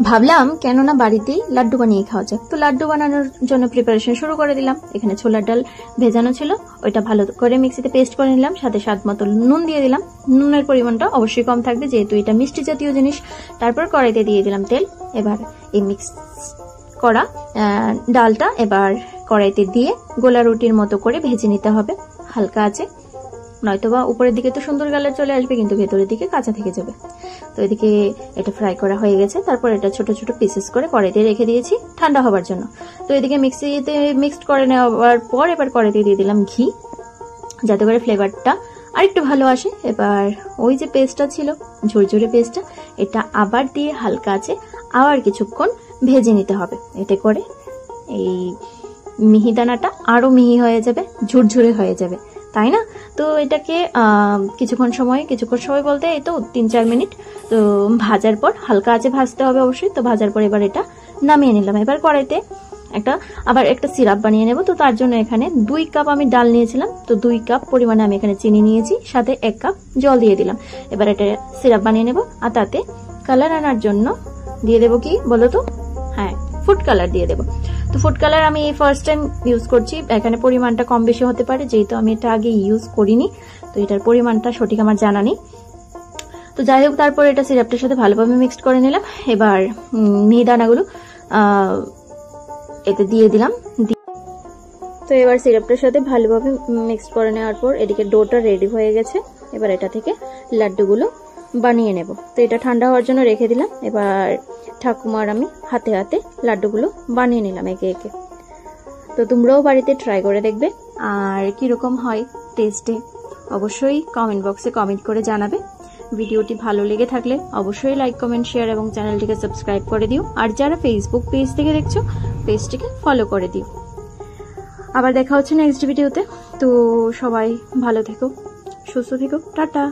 ভাবলাম কেননা বাড়িতেই লাড্ডু বানিয়ে খাওয়া যাক, তো লাড্ডু বানানোর জন্য প্রিপারেশন শুরু করে দিলাম। এখানে ছোলার ডাল ভেজানো ছিল, ওইটা ভালো করে মিক্সিতে পেস্ট করে নিলাম, সাথে স্বাদ মতো নুন দিয়ে দিলাম। নুনের পরিমাণটা অবশ্যই কম থাকবে যেহেতু এটা মিষ্টি জাতীয় জিনিস। তারপর কড়াইতে দিয়ে দিলাম তেল। এবার এই মিক্স করা ডালটা এবার কড়াইতে দিয়ে গোলা রুটির মতো করে ভেজে নিতে হবে হালকা আছে, নয়তোবা উপরের দিকে তো সুন্দর কালার চলে আসবে কিন্তু ভেতরের দিকে কাঁচা থেকে যাবে। তো এদিকে এটা ফ্রাই করা হয়ে গেছে। তারপর এটা ছোট ছোট পিসেস করে কড়াইতে রেখে দিয়েছি ঠান্ডা হবার জন্য। তো এদিকে মিক্সিতে মিক্সড করে নেওয়ার পর এবার কড়াইতে দিয়ে দিলাম ঘি, যাতে করে ফ্লেভারটা আরেকটু ভালো আসে। এবার ওই যে পেস্টটা ছিল ঝুরঝুরে পেস্টটা, এটা আবার দিয়ে হালকা আছে আবার কিছুক্ষণ ভেজে নিতে হবে। এতে করে এই মিহিদানাটা আরো মিহি হয়ে যাবে, ঝুরঝুরে হয়ে যাবে, তাই না? তো এটাকে কিছুক্ষণ সময় বলতে এই তো 3-4 মিনিট তো ভাজার পর হালকা আছে ভাজতে হবে অবশ্যই। তো ভাজার পর এবার এটা নামিয়ে নিলাম। এবার কড়াইতে আবার একটা সিরাপ বানিয়ে নেব। তো তার জন্য এখানে 2 কাপ আমি ডাল নিয়েছিলাম, তো 2 কাপ পরিমাণে আমি এখানে চিনি নিয়েছি, সাথে 1 কাপ জল দিয়ে দিলাম। এবার এটা সিরাপ বানিয়ে নেব। আর তাতে কালার আনার জন্য দিয়ে দেবো কি বলো তো, হ্যাঁ, ফুড কালার দিয়ে দেবো। তো ফুড কালার আমি ফার্স্ট টাইম ইউজ করছি, এখানে পরিমাণটা কম বেশি হতে পারে যেহেতু আমি এটা আগে ইউজ করিনি, তো এটার পরিমাণটা সঠিক আমার জানা নেই। তো যাই হোক, তারপর এটা সিরাপটার সাথে ভালোভাবে মিক্সড করে নিলাম। এবার মিহিদানাগুলো এতে দিয়ে দিলাম। তো এবার সিরাপটার সাথে ভালোভাবে মিক্সড করে নেওয়ার পর এদিকে ডোটা রেডি হয়ে গেছে। এবার এটা থেকে লাড্ডুগুলো বানিয়ে নেব। তো এটা ঠান্ডা হওয়ার জন্য রেখে দিলাম। এবার ঠাকুমার আমি হাতে হাতে লাড্ডুগুলো বানিয়ে নিলাম একে একে। তো তোমরাও বাড়িতে ট্রাই করে দেখবে, আর কিরকম হয় টেস্টে অবশ্যই কমেন্ট বক্সে কমেন্ট করে জানাবে। ভিডিওটি ভালো লেগে থাকলে অবশ্যই লাইক, কমেন্ট, শেয়ার এবং চ্যানেলটিকে সাবস্ক্রাইব করে দিও। আর যারা ফেসবুক পেজ থেকে দেখছো পেজটিকে ফলো করে দিও। আবার দেখা হচ্ছে নেক্সট ভিডিওতে। তো সবাই ভালো থেকো, সুস্থ থেকো, টাটা।